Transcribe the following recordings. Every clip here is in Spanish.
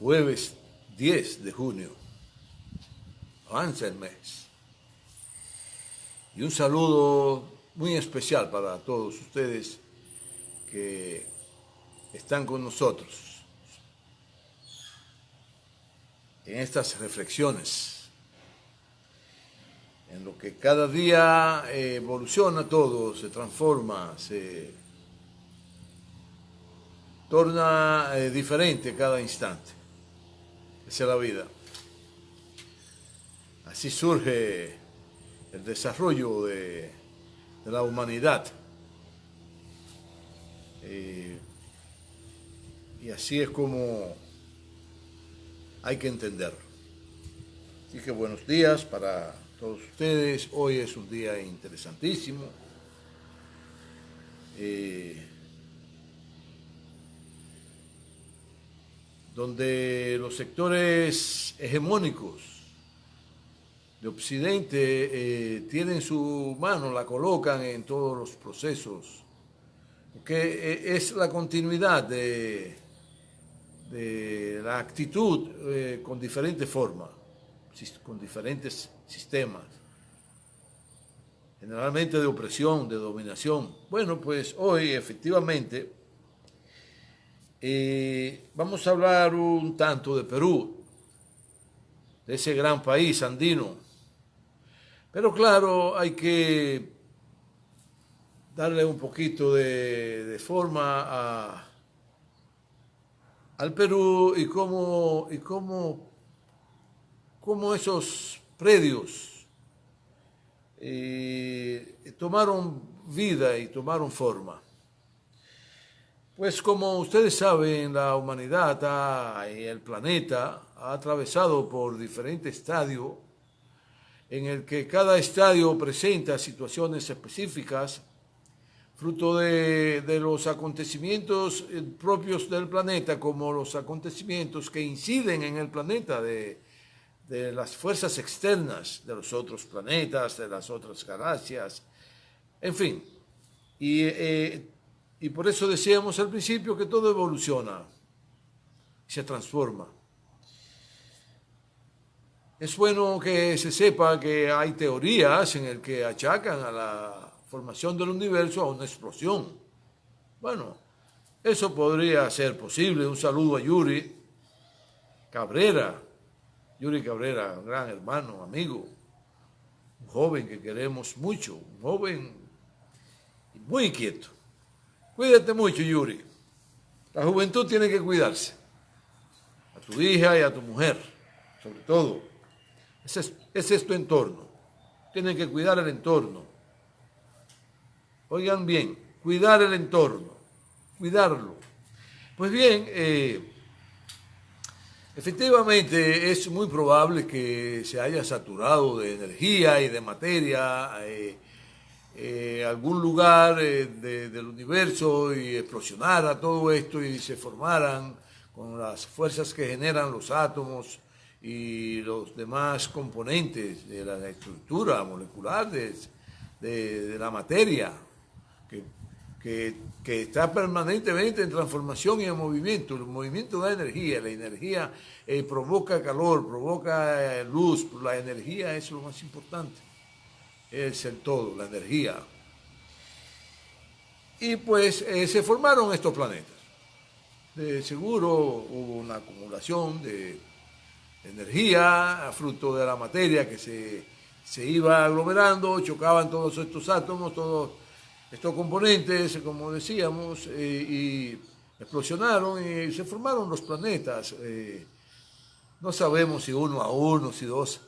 Jueves 10 de junio. Avanza el mes. Y un saludo muy especial para todos ustedes que están con nosotros en estas reflexiones, en lo que cada día evoluciona todo, se transforma, se torna diferente cada instante. Esa es la vida. Así surge el desarrollo de la humanidad. Y así es como hay que entenderlo. Así que buenos días para todos ustedes. Hoy es un día interesantísimo. Donde los sectores hegemónicos de Occidente tienen su mano, la colocan en todos los procesos, porque es la continuidad de la actitud con diferentes formas, con diferentes sistemas, generalmente de opresión, de dominación. Bueno, pues hoy efectivamente vamos a hablar un tanto de Perú, de ese gran país andino. Pero claro, hay que darle un poquito de forma al Perú y cómo esos predios tomaron vida y tomaron forma. Pues como ustedes saben, la humanidad y el planeta ha atravesado por diferentes estadios en el que cada estadio presenta situaciones específicas fruto de los acontecimientos propios del planeta, como los acontecimientos que inciden en el planeta, de las fuerzas externas de los otros planetas, de las otras galaxias, en fin. Y por eso decíamos al principio que todo evoluciona, se transforma. Es bueno que se sepa que hay teorías en las que achacan a la formación del universo a una explosión. Bueno, eso podría ser posible. Un saludo a Yuri Cabrera. Yuri Cabrera, un gran hermano, amigo, un joven que queremos mucho, un joven muy inquieto. Cuídate mucho, Yuri. La juventud tiene que cuidarse. A tu hija y a tu mujer, sobre todo. Ese es tu entorno. Tienen que cuidar el entorno. Oigan bien, cuidar el entorno, cuidarlo. Pues bien, efectivamente es muy probable que se haya saturado de energía y de materia algún lugar del universo y explosionara todo esto y se formaran con las fuerzas que generan los átomos y los demás componentes de la estructura molecular de la materia, que está permanentemente en transformación y en movimiento. El movimiento da energía, la energía provoca calor, provoca luz, la energía es lo más importante, es el todo, la energía. Y pues se formaron estos planetas. De seguro hubo una acumulación de energía, fruto de la materia que se iba aglomerando, chocaban todos estos átomos, todos estos componentes, como decíamos, y explosionaron y se formaron los planetas. No sabemos si uno a uno, si dos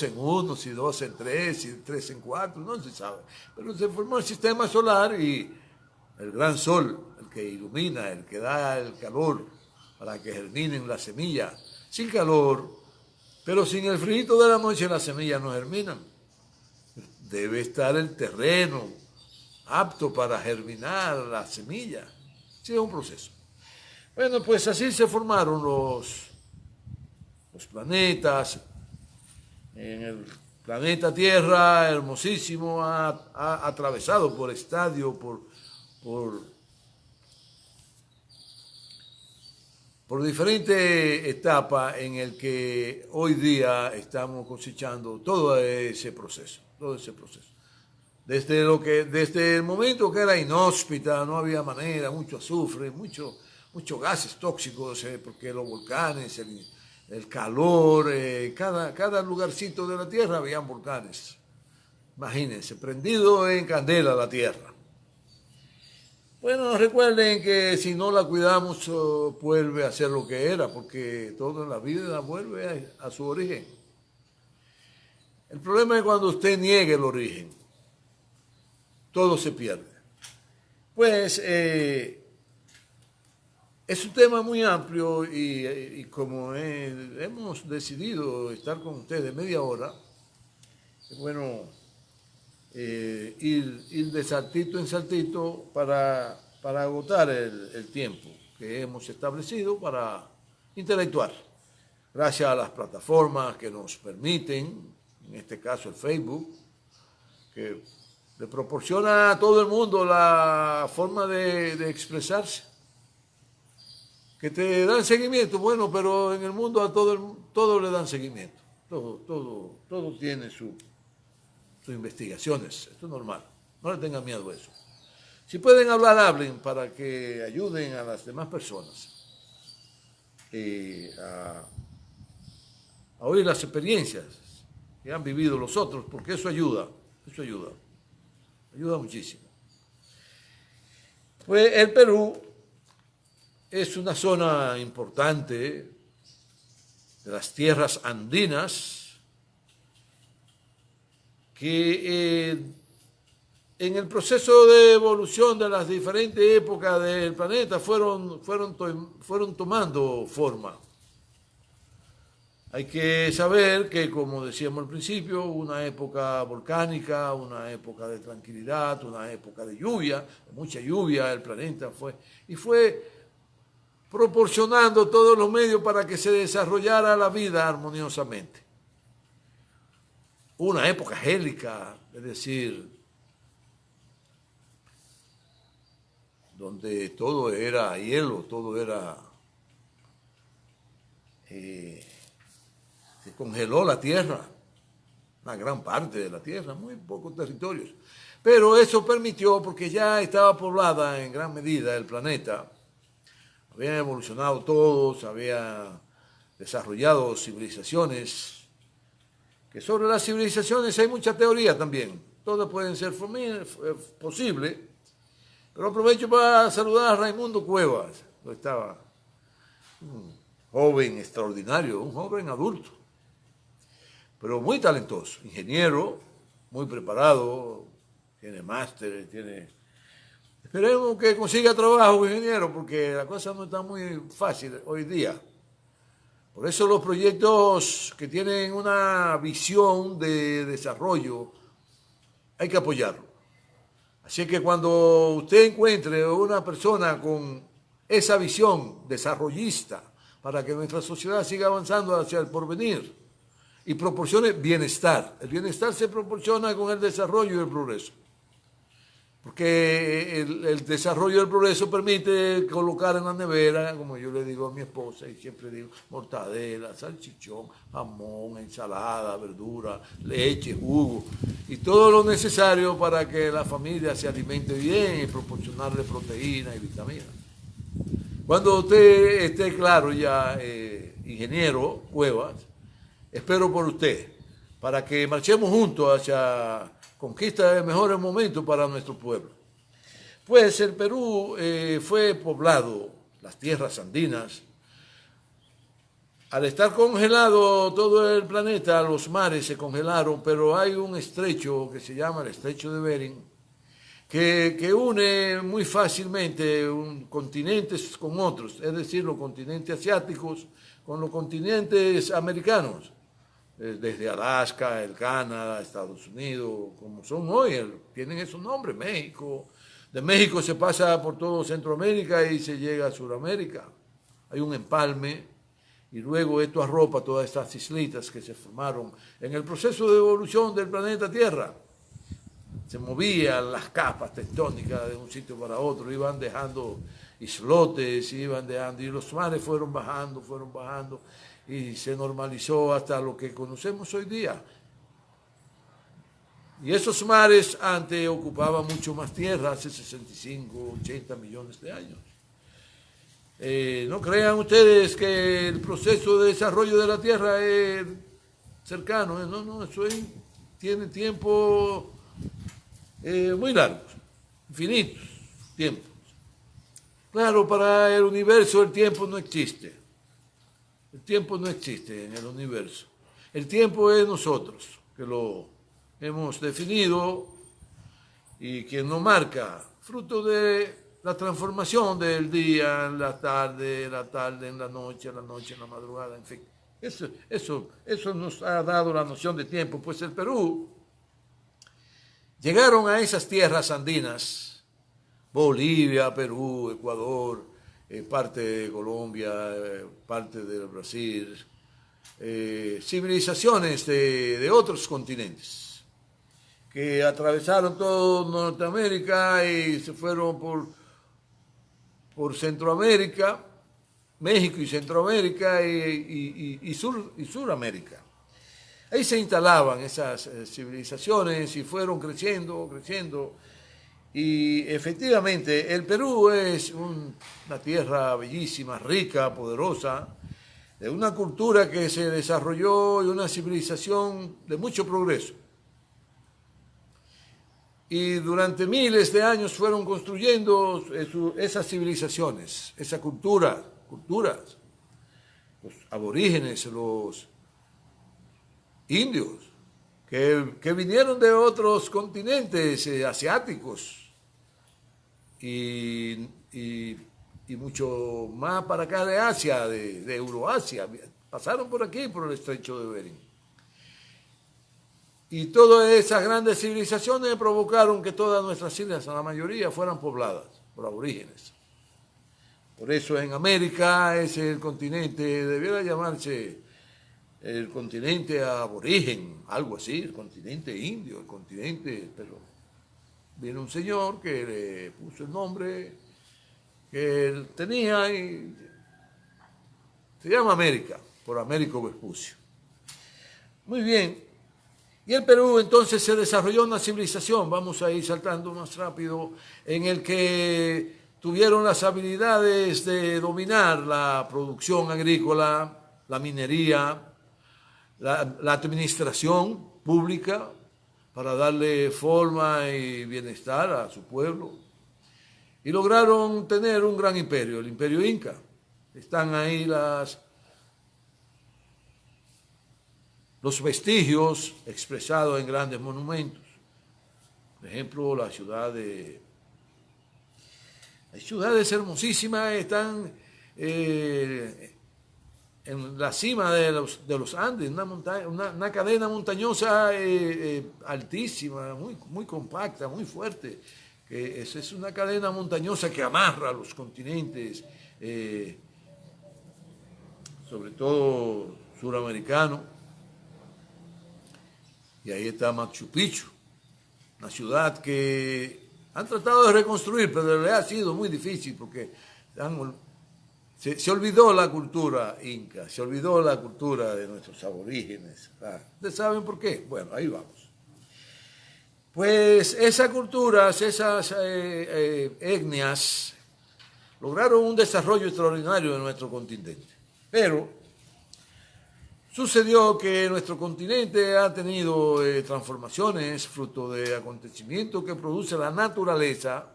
en uno, si dos en tres, si tres en cuatro, no se sabe. Pero se formó el sistema solar y el gran sol, el que ilumina, el que da el calor para que germinen las semillas. Sin calor, pero sin el frío de la noche, las semillas no germinan. Debe estar el terreno apto para germinar la semilla. Sí, es un proceso. Bueno, pues así se formaron los planetas. En el planeta Tierra, hermosísimo, ha atravesado por estadio, por por diferentes etapas en el que hoy día estamos cosechando todo ese proceso, todo ese proceso. Desde el momento que era inhóspita, no había manera, mucho azufre, muchos gases tóxicos, porque los volcanes, el calor, cada lugarcito de la Tierra habían volcanes. Imagínense, prendido en candela la Tierra. Bueno, recuerden que si no la cuidamos, vuelve a ser lo que era, porque todo en la vida vuelve a su origen. El problema es cuando usted niegue el origen. Todo se pierde. Pues es un tema muy amplio y como hemos decidido estar con ustedes media hora, es bueno ir de saltito en saltito para agotar el tiempo que hemos establecido para intelectuar. Gracias a las plataformas que nos permiten, en este caso el Facebook, que le proporciona a todo el mundo la forma de expresarse, que te dan seguimiento, bueno, pero en el mundo a todo le dan seguimiento, todo tiene sus investigaciones, esto es normal, no le tengan miedo a eso. Si pueden hablar, hablen para que ayuden a las demás personas a oír las experiencias que han vivido los otros, porque eso ayuda muchísimo. Pues el Perú es una zona importante de las tierras andinas que en el proceso de evolución de las diferentes épocas del planeta fueron tomando forma. Hay que saber que, como decíamos al principio, una época volcánica, una época de tranquilidad, una época de lluvia, mucha lluvia, el planeta fue proporcionando todos los medios para que se desarrollara la vida armoniosamente. Una época gélica, es decir, donde todo era hielo, todo era... se congeló la tierra, una gran parte de la tierra, muy pocos territorios. Pero eso permitió, porque ya estaba poblada en gran medida el planeta, habían evolucionado todos, habían desarrollado civilizaciones, que sobre las civilizaciones hay mucha teoría también, todas pueden ser posibles, pero aprovecho para saludar a Raimundo Cuevas, estaba un joven extraordinario, un joven adulto, pero muy talentoso, ingeniero, muy preparado, tiene máster, Esperemos que consiga trabajo, ingeniero, porque la cosa no está muy fácil hoy día. Por eso los proyectos que tienen una visión de desarrollo, hay que apoyarlo. Así que cuando usted encuentre una persona con esa visión desarrollista para que nuestra sociedad siga avanzando hacia el porvenir y proporcione bienestar. El bienestar se proporciona con el desarrollo y el progreso. Porque el desarrollo y el progreso permite colocar en la nevera, como yo le digo a mi esposa, y siempre digo, mortadela, salchichón, jamón, ensalada, verdura, leche, jugo, y todo lo necesario para que la familia se alimente bien y proporcionarle proteínas y vitaminas. Cuando usted esté claro ya, ingeniero Cuevas, espero por usted, para que marchemos juntos hacia conquista de mejores momentos para nuestro pueblo. Pues el Perú fue poblado, las tierras andinas. Al estar congelado todo el planeta, los mares se congelaron, pero hay un estrecho que se llama el Estrecho de Bering, que une muy fácilmente continentes con otros, es decir, los continentes asiáticos con los continentes americanos. Desde Alaska, el Canadá, Estados Unidos, como son hoy, tienen esos nombres, México. De México se pasa por todo Centroamérica y se llega a Sudamérica. Hay un empalme y luego esto arropa todas estas islitas que se formaron en el proceso de evolución del planeta Tierra. Se movían las capas tectónicas de un sitio para otro, iban dejando islotes, iban dejando, y los mares fueron bajando, y se normalizó hasta lo que conocemos hoy día. Y esos mares antes ocupaban mucho más tierra, hace 65, 80 millones de años. No crean ustedes que el proceso de desarrollo de la Tierra es cercano, no, eso tiene tiempo muy largos, infinitos tiempos. Claro, para el universo el tiempo no existe. El tiempo no existe en el universo. El tiempo es nosotros, que lo hemos definido y que nos marca, fruto de la transformación del día en la tarde en la noche en la madrugada, en fin. Eso nos ha dado la noción de tiempo, pues el Perú llegaron a esas tierras andinas, Bolivia, Perú, Ecuador, parte de Colombia, parte del Brasil, civilizaciones de otros continentes que atravesaron todo Norteamérica y se fueron por Centroamérica, México y Centroamérica y Suramérica. Ahí se instalaban esas civilizaciones y fueron creciendo. Y efectivamente el Perú es una tierra bellísima, rica, poderosa, de una cultura que se desarrolló y una civilización de mucho progreso. Y durante miles de años fueron construyendo esas civilizaciones, esa culturas, los aborígenes, los indios, que vinieron de otros continentes asiáticos y mucho más para acá de Asia, de Euroasia, pasaron por aquí, por el estrecho de Bering. Y todas esas grandes civilizaciones provocaron que todas nuestras islas, la mayoría, fueran pobladas por aborígenes. Por eso en América es el continente, debiera llamarse el continente aborigen, algo así, el continente indio, el continente, pero viene un señor que le puso el nombre que él tenía y se llama América, por Américo Vespucio. Muy bien. Y el Perú entonces se desarrolló una civilización, vamos a ir saltando más rápido, en el que tuvieron las habilidades de dominar la producción agrícola, la minería, la administración pública, para darle forma y bienestar a su pueblo. Y lograron tener un gran imperio, el imperio Inca. Están ahí los vestigios expresados en grandes monumentos. Por ejemplo, hay ciudades hermosísimas, están en la cima de los Andes, una cadena montañosa altísima, muy compacta, muy fuerte. Que es una cadena montañosa que amarra los continentes, sobre todo suramericanos. Y ahí está Machu Picchu, una ciudad que han tratado de reconstruir, pero le ha sido muy difícil porque se olvidó la cultura inca, se olvidó la cultura de nuestros aborígenes. ¿Ustedes saben por qué? Bueno, ahí vamos. Pues esas culturas, esas etnias, lograron un desarrollo extraordinario en nuestro continente. Pero sucedió que nuestro continente ha tenido transformaciones fruto de acontecimientos que produce la naturaleza,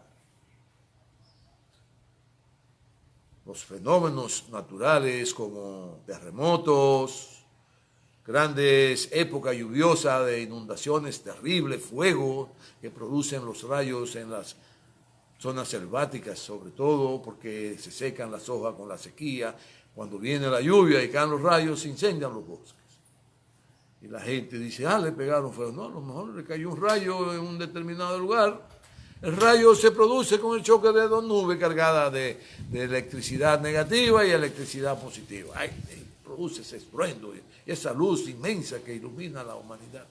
los fenómenos naturales como terremotos, grandes épocas lluviosas de inundaciones terribles, fuego que producen los rayos en las zonas selváticas, sobre todo porque se secan las hojas con la sequía. Cuando viene la lluvia y caen los rayos, se incendian los bosques. Y la gente dice, le pegaron fuego. No, a lo mejor le cayó un rayo en un determinado lugar. El rayo se produce con el choque de dos nubes cargadas de electricidad negativa y electricidad positiva. Produce ese estruendo y esa luz inmensa que ilumina a la humanidad.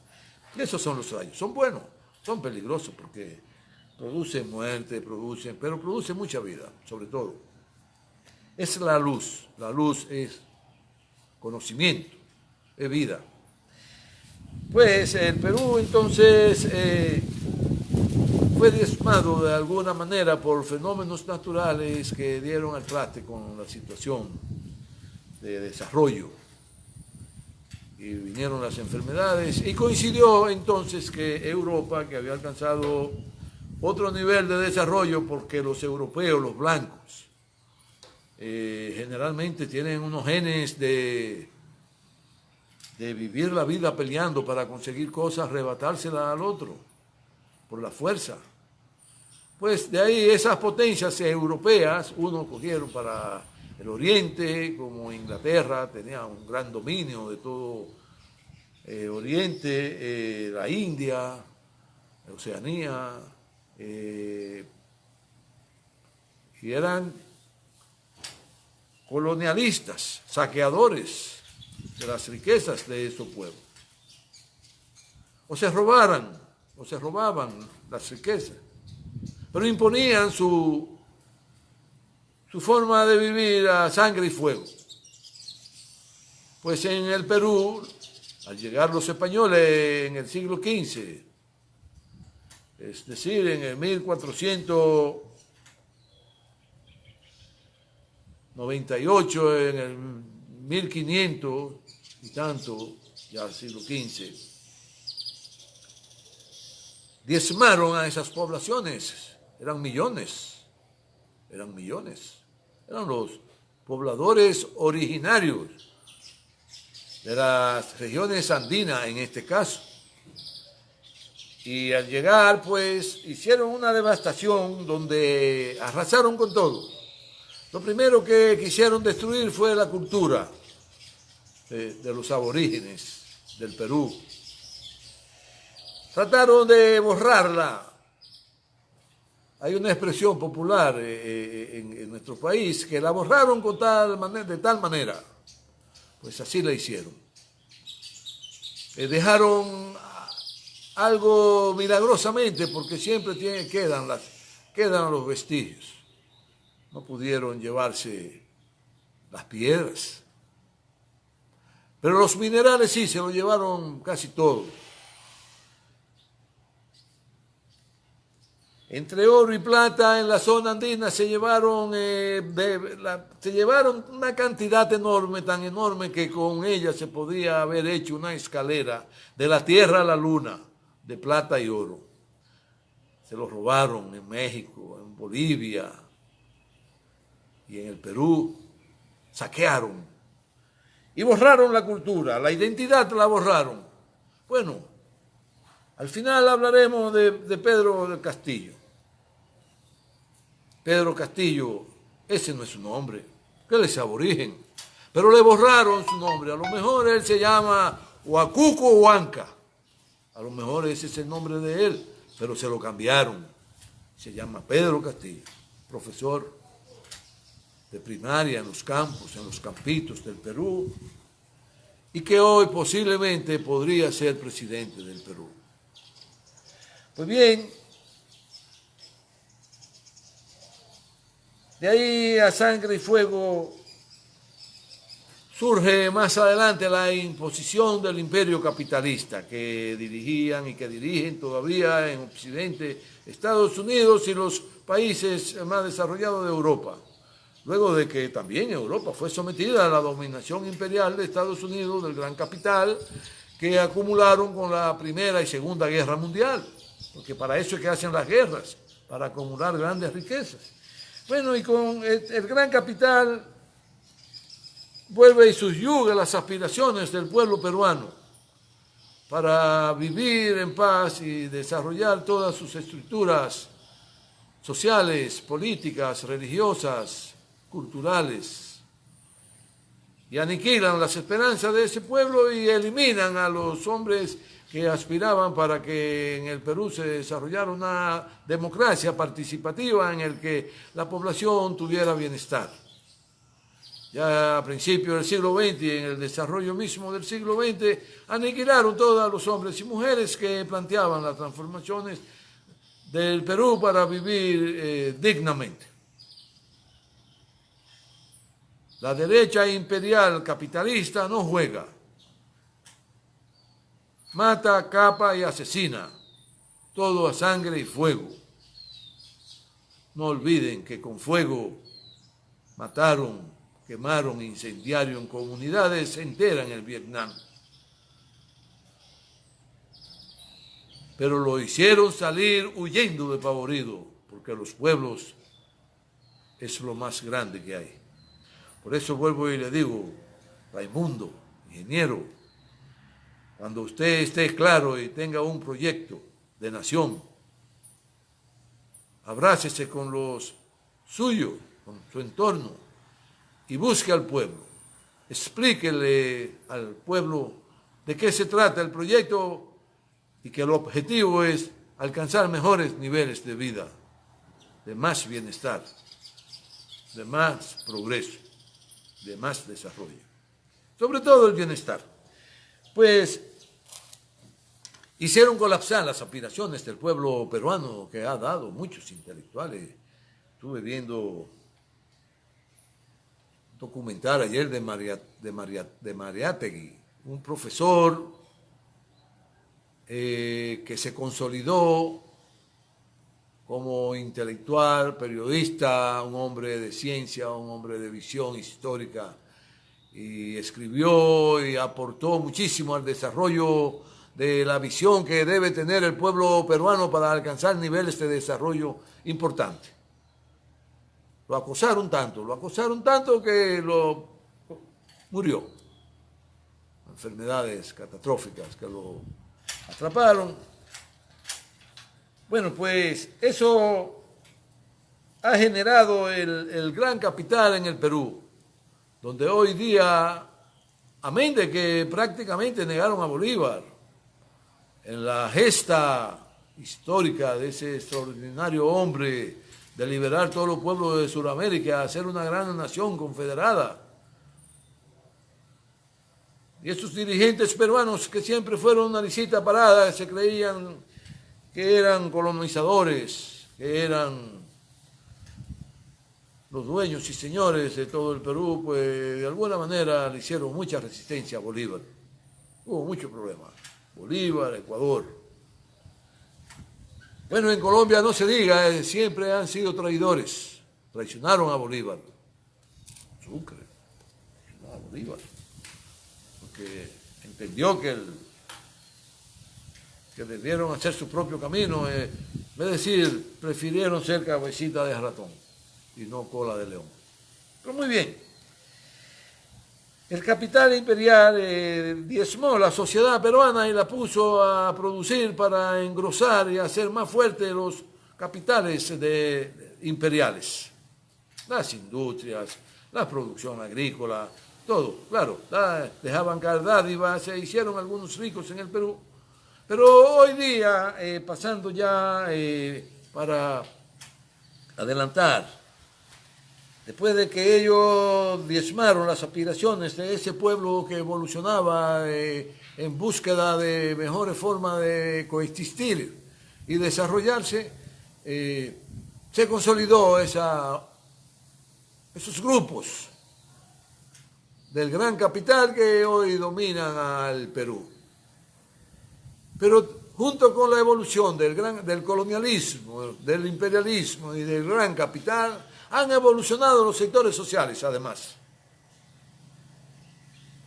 Y esos son los rayos. Son buenos, son peligrosos porque Producen muerte, pero producen mucha vida, sobre todo. Es la luz es conocimiento, es vida. Pues el Perú entonces fue diezmado de alguna manera por fenómenos naturales que dieron al traste con la situación de desarrollo. Y vinieron las enfermedades y coincidió entonces que Europa, que había alcanzado otro nivel de desarrollo, porque los europeos, los blancos, generalmente tienen unos genes de vivir la vida peleando para conseguir cosas, arrebatárselas al otro, por la fuerza. Pues de ahí esas potencias europeas, uno cogieron para el oriente, como Inglaterra, tenía un gran dominio de todo Oriente, la India, Oceanía, y eran colonialistas, saqueadores de las riquezas de esos pueblos. O se robaban las riquezas, pero imponían su forma de vivir a sangre y fuego. Pues en el Perú, al llegar los españoles en el siglo XV, es decir, en el 1498, en el 1500 y tanto, ya el siglo XV, diezmaron a esas poblaciones, eran millones, eran los pobladores originarios de las regiones andinas en este caso. Y al llegar, pues, hicieron una devastación donde arrasaron con todo. Lo primero que quisieron destruir fue la cultura de los aborígenes del Perú. Trataron de borrarla. Hay una expresión popular en nuestro país que la borraron de tal manera. Pues así la hicieron. Dejaron algo milagrosamente, porque siempre quedan los vestigios. No pudieron llevarse las piedras. Pero los minerales sí, se lo llevaron casi todo. Entre oro y plata en la zona andina se llevaron una cantidad enorme, tan enorme que con ella se podía haber hecho una escalera de la tierra a la luna, de plata y oro. Se lo robaron en México, en Bolivia y en el Perú. Saquearon y borraron la cultura, la identidad la borraron. Bueno, al final hablaremos de Pedro del Castillo. Pedro Castillo, ese no es su nombre, que él es aborigen, pero le borraron su nombre. A lo mejor él se llama Huacuco Huanca, a lo mejor ese es el nombre de él, pero se lo cambiaron. Se llama Pedro Castillo, profesor de primaria en los campos, en los campitos del Perú, y que hoy posiblemente podría ser presidente del Perú. Pues bien, de ahí a sangre y fuego surge más adelante la imposición del imperio capitalista que dirigían y que dirigen todavía en Occidente Estados Unidos y los países más desarrollados de Europa. Luego de que también Europa fue sometida a la dominación imperial de Estados Unidos, del gran capital, que acumularon con la Primera y Segunda Guerra Mundial, porque para eso es que hacen las guerras, para acumular grandes riquezas. Bueno, y con el gran capital vuelve y subyuga las aspiraciones del pueblo peruano para vivir en paz y desarrollar todas sus estructuras sociales, políticas, religiosas, culturales, y aniquilan las esperanzas de ese pueblo y eliminan a los hombres que aspiraban para que en el Perú se desarrollara una democracia participativa en el que la población tuviera bienestar. Ya a principios del siglo XX y en el desarrollo mismo del siglo XX, aniquilaron todos los hombres y mujeres que planteaban las transformaciones del Perú para vivir dignamente. La derecha imperial capitalista no juega. Mata, capa y asesina. Todo a sangre y fuego. No olviden que con fuego mataron, quemaron, incendiaron comunidades enteras en el Vietnam. Pero lo hicieron salir huyendo despavorido, porque los pueblos es lo más grande que hay. Por eso vuelvo y le digo, Raimundo, ingeniero, cuando usted esté claro y tenga un proyecto de nación, abrácese con los suyos, con su entorno, y busque al pueblo. Explíquele al pueblo de qué se trata el proyecto y que el objetivo es alcanzar mejores niveles de vida, de más bienestar, de más progreso, de más desarrollo. Sobre todo el bienestar. Pues hicieron colapsar las aspiraciones del pueblo peruano, que ha dado muchos intelectuales. Estuve viendo un documental ayer de Mariátegui, un profesor que se consolidó como intelectual, periodista, un hombre de ciencia, un hombre de visión histórica, y escribió y aportó muchísimo al desarrollo de la visión que debe tener el pueblo peruano para alcanzar niveles de desarrollo importantes. Lo acosaron tanto que murió. Enfermedades catastróficas que lo atraparon. Bueno, pues eso ha generado el gran capital en el Perú, donde hoy día, amén de que prácticamente negaron a Bolívar, en la gesta histórica de ese extraordinario hombre de liberar todos los pueblos de Sudamérica, hacer una gran nación confederada. Y estos dirigentes peruanos que siempre fueron una risita parada, se creían que eran colonizadores, que eran los dueños y señores de todo el Perú, pues de alguna manera le hicieron mucha resistencia a Bolívar. Hubo muchos problemas. Bolívar, Ecuador. Bueno, en Colombia no se diga, siempre han sido traidores. Traicionaron a Bolívar. Sucre, traicionó a Bolívar. Porque entendió que debieron hacer su propio camino. Es decir, prefirieron ser cabecita de ratón y no cola de león. Pero muy bien. El capital imperial diezmó la sociedad peruana y la puso a producir para engrosar y hacer más fuertes los capitales imperiales. Las industrias, la producción agrícola, todo, claro. Dejaban caer dádivas, se hicieron algunos ricos en el Perú. Pero hoy día, pasando ya para adelantar, después de que ellos diezmaron las aspiraciones de ese pueblo que evolucionaba en búsqueda de mejores formas de coexistir y desarrollarse, se consolidó esos grupos del gran capital que hoy dominan al Perú. Pero junto con la evolución del colonialismo, del imperialismo y del gran capital, han evolucionado los sectores sociales, además.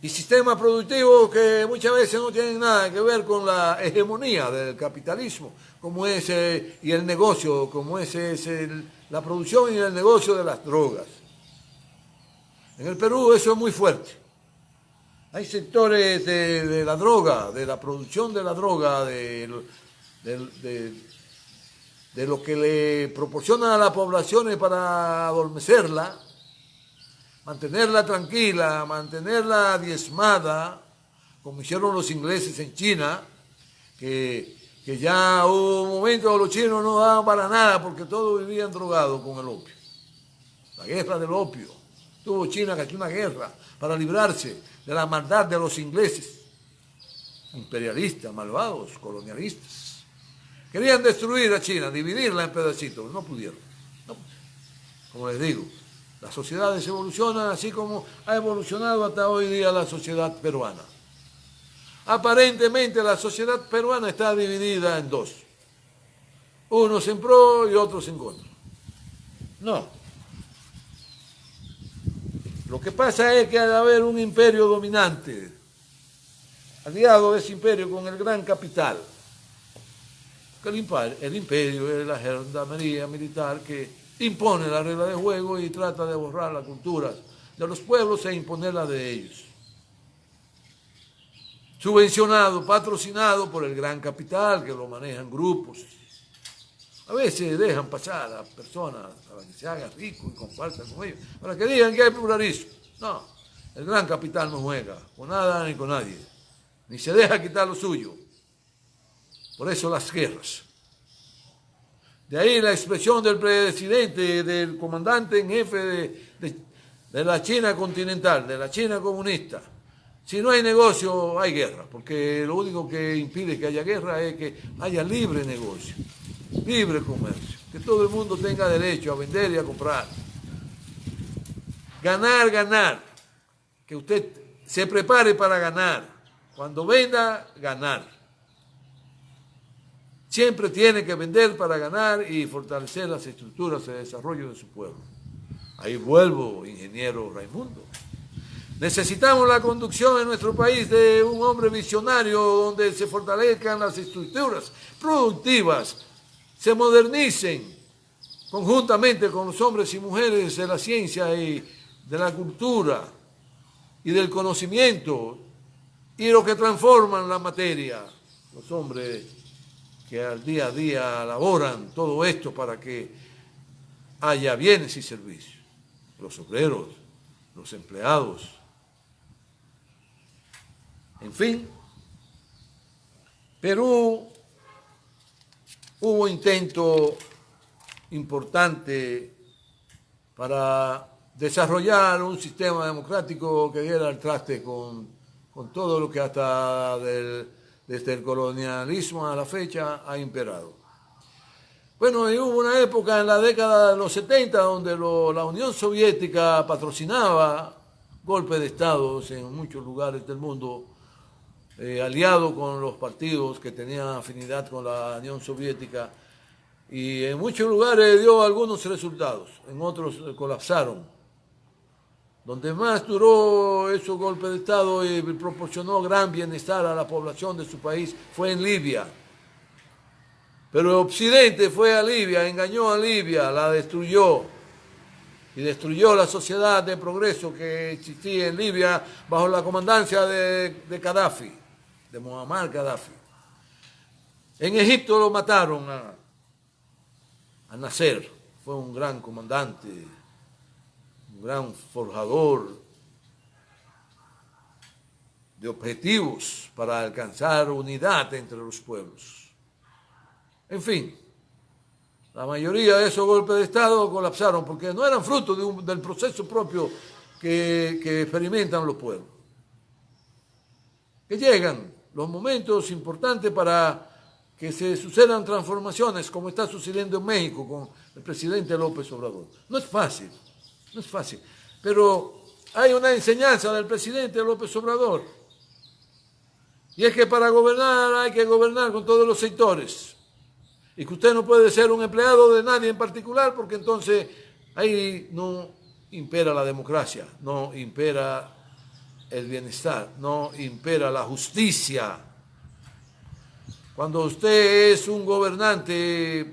Y sistemas productivos que muchas veces no tienen nada que ver con la hegemonía del capitalismo, como es y el negocio, como es la producción y el negocio de las drogas. En el Perú eso es muy fuerte. Hay sectores de la droga, de la producción de la droga, de lo que le proporcionan a la población para adormecerla, mantenerla tranquila, mantenerla diezmada, como hicieron los ingleses en China, que ya hubo un momento que los chinos no daban para nada porque todos vivían drogados con el opio. La guerra del opio. Tuvo China que hacer una guerra para librarse de la maldad de los ingleses, imperialistas, malvados, colonialistas. Querían destruir a China, dividirla en pedacitos, no pudieron. No. Como les digo, las sociedades evolucionan así como ha evolucionado hasta hoy día la sociedad peruana. Aparentemente la sociedad peruana está dividida en dos. Unos en pro y otros en contra. No. Lo que pasa es que ha de haber un imperio dominante, aliado de ese imperio con el gran capital. El imperio es la gendarmería militar que impone la regla de juego y trata de borrar la cultura de los pueblos e imponerla de ellos. Subvencionado, patrocinado por el gran capital que lo manejan grupos. A veces dejan pasar a personas para que se hagan ricos y compartan con ellos, para que digan que hay pluralismo. No, el gran capital no juega con nada ni con nadie, ni se deja quitar lo suyo. Por eso las guerras. De ahí la expresión del presidente, del comandante en jefe de la China continental, de la China comunista. Si no hay negocio, hay guerra, porque lo único que impide que haya guerra es que haya libre negocio, libre comercio, que todo el mundo tenga derecho a vender y a comprar. Ganar, ganar, que usted se prepare para ganar. Cuando venda, ganar. Siempre tiene que vender para ganar y fortalecer las estructuras de desarrollo de su pueblo. Ahí vuelvo, ingeniero Raimundo. Necesitamos la conducción en nuestro país de un hombre visionario donde se fortalezcan las estructuras productivas, se modernicen conjuntamente con los hombres y mujeres de la ciencia y de la cultura y del conocimiento y lo que transforman la materia, los hombres que al día a día elaboran todo esto para que haya bienes y servicios, los obreros, los empleados. En fin, Perú hubo intento importante para desarrollar un sistema democrático que diera al traste con todo lo que hasta desde el colonialismo a la fecha ha imperado. Bueno, y hubo una época en la década de los 70 donde la Unión Soviética patrocinaba golpes de Estado en muchos lugares del mundo, aliado con los partidos que tenían afinidad con la Unión Soviética, y en muchos lugares dio algunos resultados, en otros colapsaron. Donde más duró esos golpes de Estado y proporcionó gran bienestar a la población de su país fue en Libia. Pero Occidente fue a Libia, engañó a Libia, la destruyó. Y destruyó la sociedad de progreso que existía en Libia bajo la comandancia de Gaddafi, de Muammar Gaddafi. En Egipto lo mataron a Nasser, fue un gran comandante, un gran forjador de objetivos para alcanzar unidad entre los pueblos. En fin, la mayoría de esos golpes de Estado colapsaron porque no eran fruto del proceso propio que experimentan los pueblos. Que llegan los momentos importantes para que se sucedan transformaciones como está sucediendo en México con el presidente López Obrador. No es fácil, pero hay una enseñanza del presidente López Obrador, y es que para gobernar hay que gobernar con todos los sectores, y que usted no puede ser un empleado de nadie en particular, porque entonces ahí no impera la democracia, no impera el bienestar, no impera la justicia. Cuando usted es un gobernante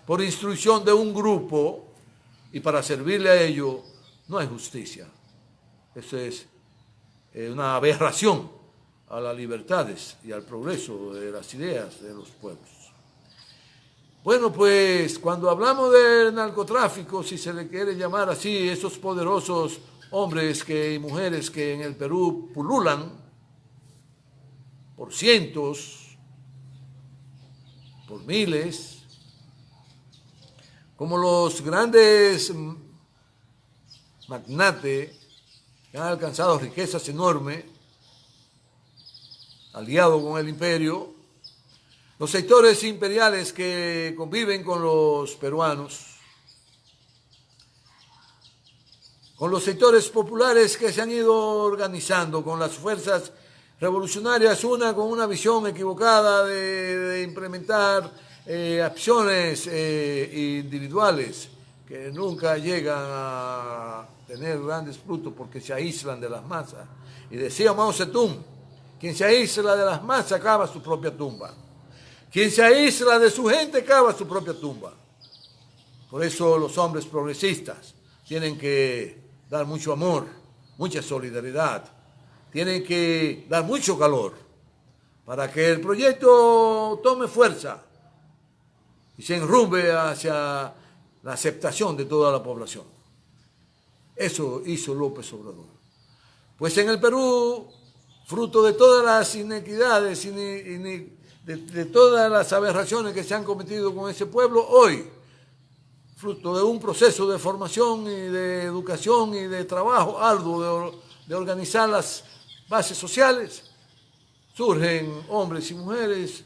por instrucción de un grupo y para servirle a ello, no hay justicia. Eso es una aberración a las libertades y al progreso de las ideas de los pueblos. Bueno, pues cuando hablamos del narcotráfico, si se le quiere llamar así, esos poderosos hombres y mujeres que en el Perú pululan por cientos, por miles, como los grandes magnates que han alcanzado riquezas enormes, aliados con el imperio, Los sectores imperiales que conviven con los peruanos, con los sectores populares que se han ido organizando, con las fuerzas revolucionarias, una con una visión equivocada de implementar acciones individuales que nunca llegan a tener grandes frutos porque se aíslan de las masas. Y decía Mao Zedong, quien se aísla de las masas cava su propia tumba. Quien se aísla de su gente cava su propia tumba. Por eso los hombres progresistas tienen que dar mucho amor, mucha solidaridad, tienen que dar mucho calor para que el proyecto tome fuerza y se enrumbe hacia la aceptación de toda la población. Eso hizo López Obrador. Pues en el Perú, fruto de todas las inequidades, de todas las aberraciones que se han cometido con ese pueblo, hoy, fruto de un proceso de formación y de educación y de trabajo arduo de organizar las bases sociales, surgen hombres y mujeres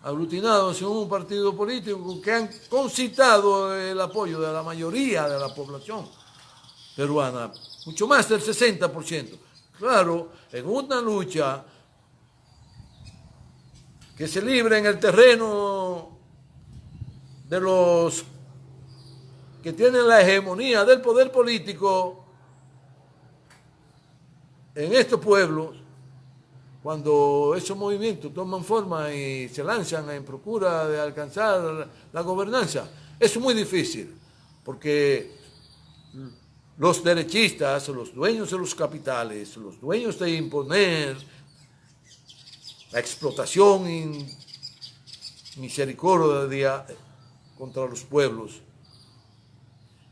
aglutinados en un partido político que han concitado el apoyo de la mayoría de la población peruana, mucho más del 60%. Claro, en una lucha que se libra en el terreno de los que tienen la hegemonía del poder político en estos pueblos, cuando esos movimientos toman forma y se lanzan en procura de alcanzar la gobernanza, es muy difícil, porque los derechistas, los dueños de los capitales, los dueños de imponer la explotación misericordia contra los pueblos,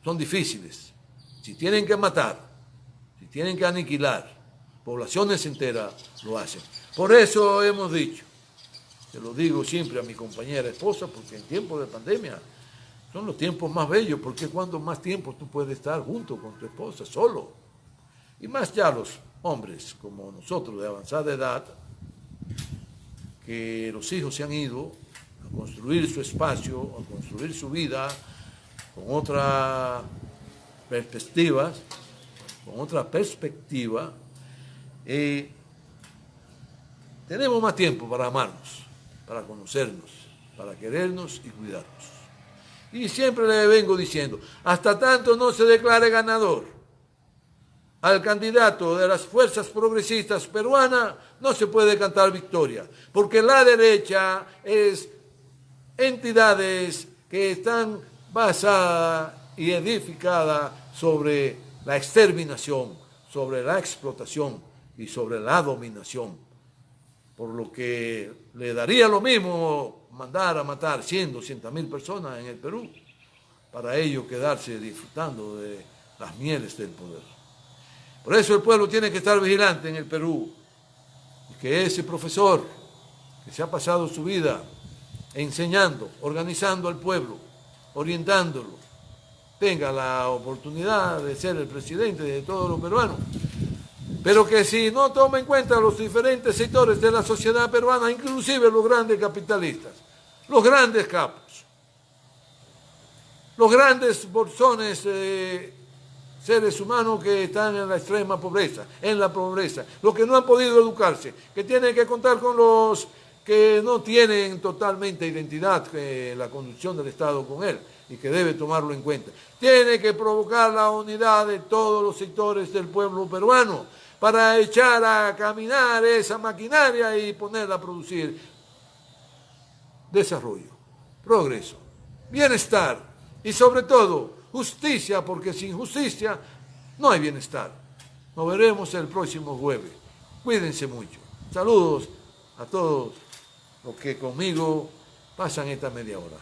son difíciles. Si tienen que matar, si tienen que aniquilar poblaciones enteras, lo hacen. Por eso hemos dicho, te lo digo siempre a mi compañera esposa, porque en tiempos de pandemia son los tiempos más bellos, porque es cuando más tiempo tú puedes estar junto con tu esposa, solo. Y más ya los hombres como nosotros de avanzada edad, que los hijos se han ido a construir su espacio, a construir su vida con otras perspectivas, tenemos más tiempo para amarnos, para conocernos, para querernos y cuidarnos. Y siempre le vengo diciendo, hasta tanto no se declare ganador al candidato de las fuerzas progresistas peruanas, no se puede cantar victoria, porque la derecha es entidades que están basadas y edificadas sobre la exterminación, sobre la explotación y sobre la dominación, por lo que le daría lo mismo mandar a matar 100, 200.000 personas en el Perú, para ellos quedarse disfrutando de las mieles del poder. Por eso el pueblo tiene que estar vigilante en el Perú, y que ese profesor que se ha pasado su vida enseñando, organizando al pueblo, orientándolo, tenga la oportunidad de ser el presidente de todos los peruanos, pero que si no toma en cuenta los diferentes sectores de la sociedad peruana, inclusive los grandes capitalistas, los grandes capos, los grandes bolsones seres humanos que están en la extrema pobreza, los que no han podido educarse, que tienen que contar con los que no tienen totalmente identidad en la conducción del Estado con él, y que debe tomarlo en cuenta. Tiene que provocar la unidad de todos los sectores del pueblo peruano para echar a caminar esa maquinaria y ponerla a producir desarrollo, progreso, bienestar y sobre todo justicia, porque sin justicia no hay bienestar. Nos veremos el próximo jueves. Cuídense mucho. Saludos a todos los que conmigo pasan esta media hora.